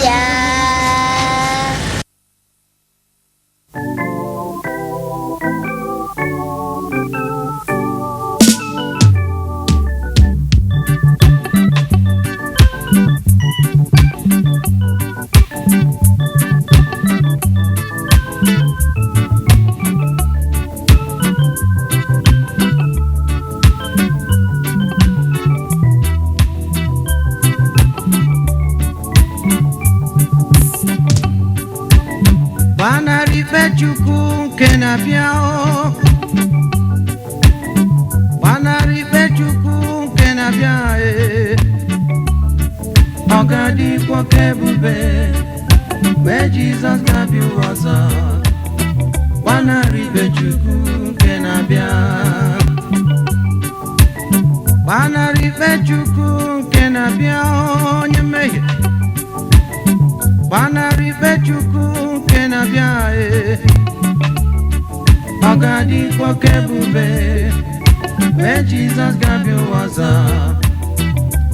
bịa. Chukwu nke na-abịa gbanarị ikpe Chukwu nke na-abịa ọ ga-adịkwa ka ebube mgbe Jizọs ga-abịa ụwa ọzọ. Gbanarị ikpe Chukwu nke na-abịa, gbanarị ikpe Chukwu nke na-abịa onye mmehie. Gbanarị ikpe Chukwu nke na-abịa ọ ga-adịkwa ka ebube mgbe Jizọs ga-abịa ụwa ọzọ.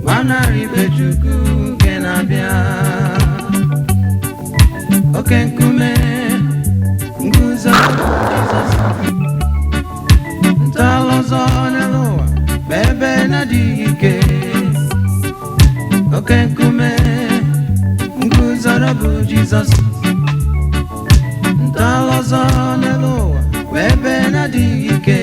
Gbanarị ikpe Chukwu nke na-abịa. Oke nkume nguzo Jizọs, ntọala ọzọ n'elu ụwa bụ ebe na-adịghị ike. Oke nkume nguzoro bụ Jizọs, ntọala ọzọ n'elu ụwa bụ ebe na-adịghị ike.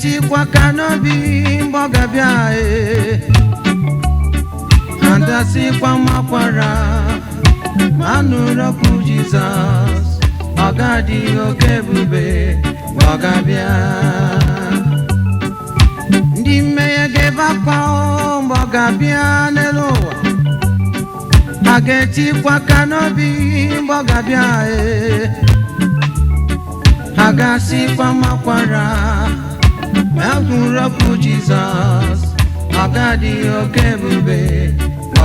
Tikwa kanobi mgbe ọ ga-abịa andasịkwa makwara ma nụrụ okwu Jizọs ọ ga-adị oke ebube mgbe ọ ga-abịa. Ndị mmehie ga-ebe akwa mgbe ọ ga-abịa n'elu ụwa, a ga-etikwa kanobi mgbe ọ ga-abịa a ga-asịkwa makwara Agụrọpụ Jizọs ọ ga-adị oke ebube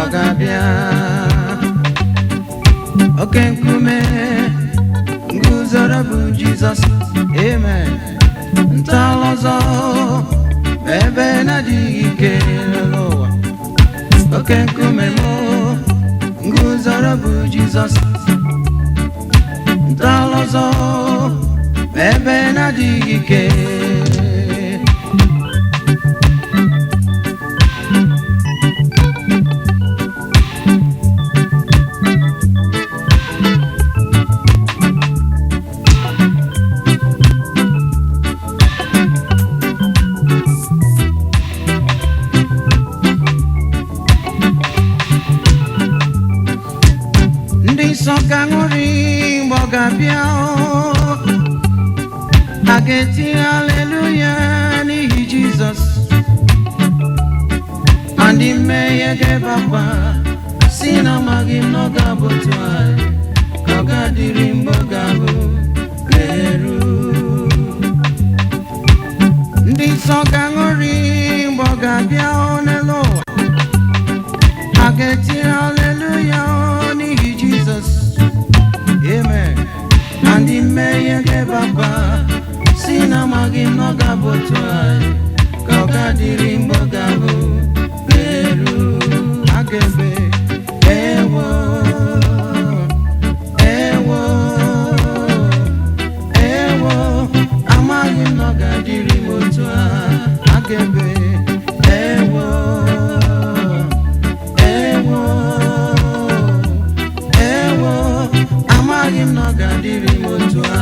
ọ ga-abịa. Oke nkume nguzoro bụ Jizọs, amen. Ntọala ọzọ ebe na-adịghị ike n'ụwa. Oke nkume m nguzoro bụ Jizọs, ntọala ọzọ ebe na-adịghị ike. Nsọ ka ṅụrị mgbe ọ ga-abịa, a ga-eti haleluya n'ihi Jizọs. Ma ndị mmehie ga-ebe akwa si na amaghị m na ọ ga-abụ otu anyị ka ọ ga-adịrị mgbe ọ ga-abụ ga-eru. Ndị nsọ ka ṅụrị mgbe ọ ga-abịa n'elu ụwa, a ga-eti haleluya n'ihi Jizọs, amen. Na ndị mmehie ga-ebe akwa si na amaghị m na ọ ga-abụ otu anyị ka ọ ga-adịrị mgbe ọ ga-abụ ga-eru. A ga-ebe ewo ewo ewo, amaghị m na ọ ga-adịrị m otu a ga-ebe ewo ewo ewo, amaghị m na ọ ga-adịrị m otu a.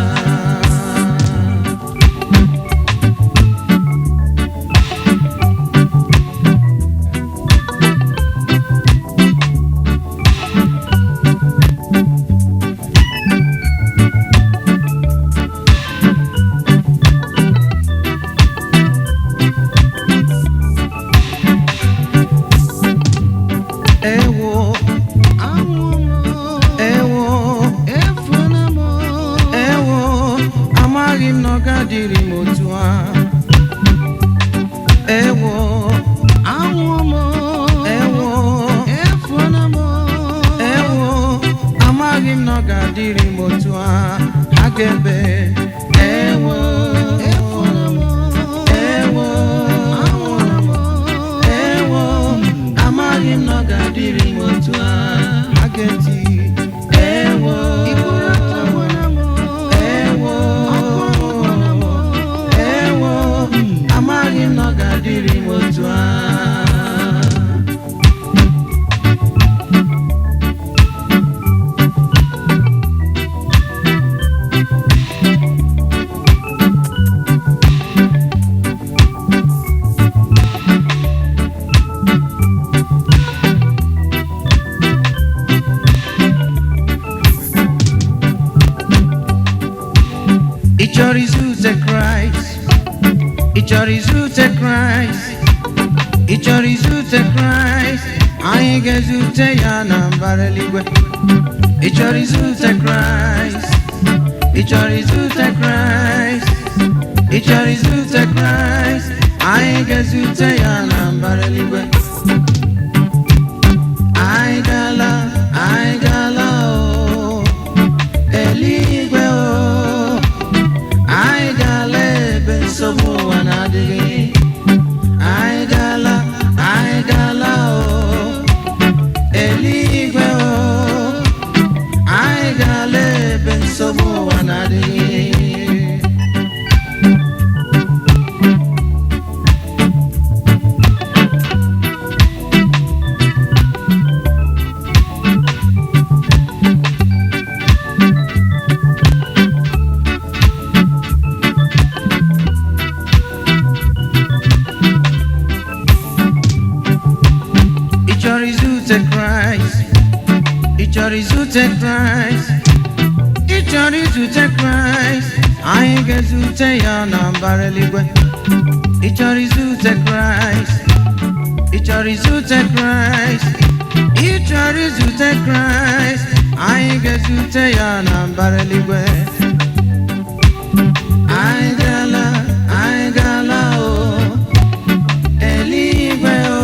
Ewo ga-adịrị m otu a. Ewo anwụ m, ewo efuola m, ewo amaghị m na ọ ga-adịrị m otu a. Agebe ewo efuola m, ewo anwụla m, ewo amaghị m na ọ ga-adịrị m otu a. Ageti ewo amaghị m na ọ ga-adịrị m otu a. Ị chọrọ izute Kraịst, ị chọrọ izute Kraịst, ị chọrọ izute Kraịst, anyị ga-ezute ya na mbara eluigwe. Ị chọrọ izute Kraịst, ị chọrọ izute Kraịst, ị chọrọ izute Kraịst, anyị ga-ezute ya na mbara eluigwe. Anyị gala o eluigwe o, anyị gala ebe nsogbu ụwa na-adịghị. Anyị gala o eluigwe o, anyị gala ebe nsogbu ụwa na-adịghị. Ị chọrọ izute Kraịst, ị chọrọ izute Kraịst, ị chọrọ izute Kraịst, anyị ga-ezute ya na mbara eluigwe. Ị chọrọ izute Kraịst, ị chọrọ izute Kraịst, ị chọrọ izute Kraịst, anyị ga-ezute ya na mbara eluigwe. Anyị gala o eluigwe o,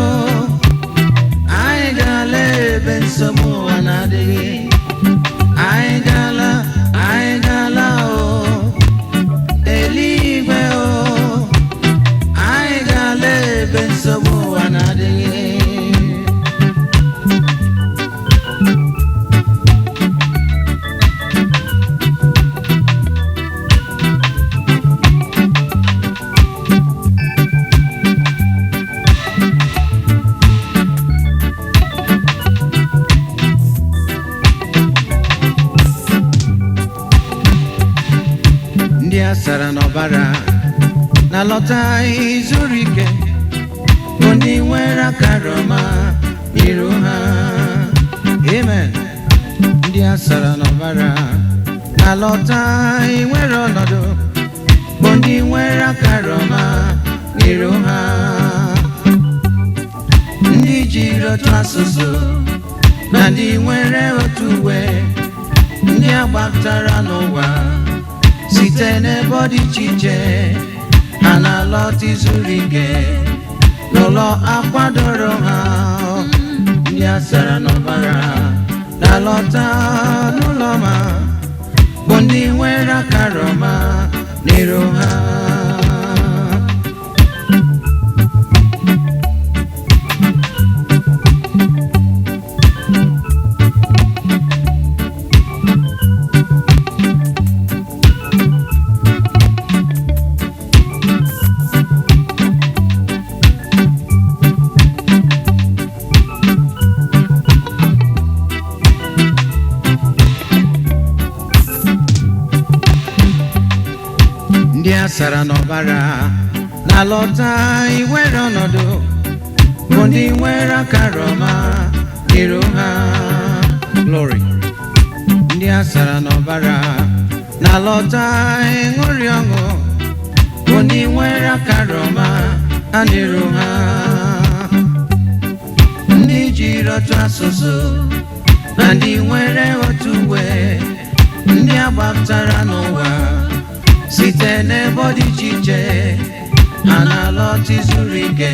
anyị gala ebe nsogbu ụwa na-adịghị. Anyị gala o eluigwe o, anyị gala ebe nsogbu ụwa na-adịghị. Ndị a sara n'ọbara na-alọta izuru ike, bụ ndị nwere akara ọma n'iru ha. Amen. Ndị a sara n'ọbara na-alọta inwere ọnọdụ, bụ ndị nwere akara ọma n'iru ha. Ndị jiri otu asụsụ na ndị nwere otu uwe, ndị agbapụtara n'ụwa site n'ebe dị iche iche, ha na-alọta izuru ike n'ụlọ akwadoro ha. Ndị a sara n'ọbara na-alọta n'ụlọ ma, bụ ndị nwere akara ọma n'iru ha. Ndị a sara n'ọbara na-alọta inwere ọnọdụ, bụ ndị nwere akara ọma n'iru ha. Glory. Ndị a sara n'ọbara na-alọta ịṅụrị ọṅụ, bụ ndị nwere akara ọma n'iru ha. Ndị jiri otu asụsụ na ndị nwere otu uwe, ndị agbapụtara n'ụwa site n'ebe ọ dị iche iche ha na-alọta izuru ike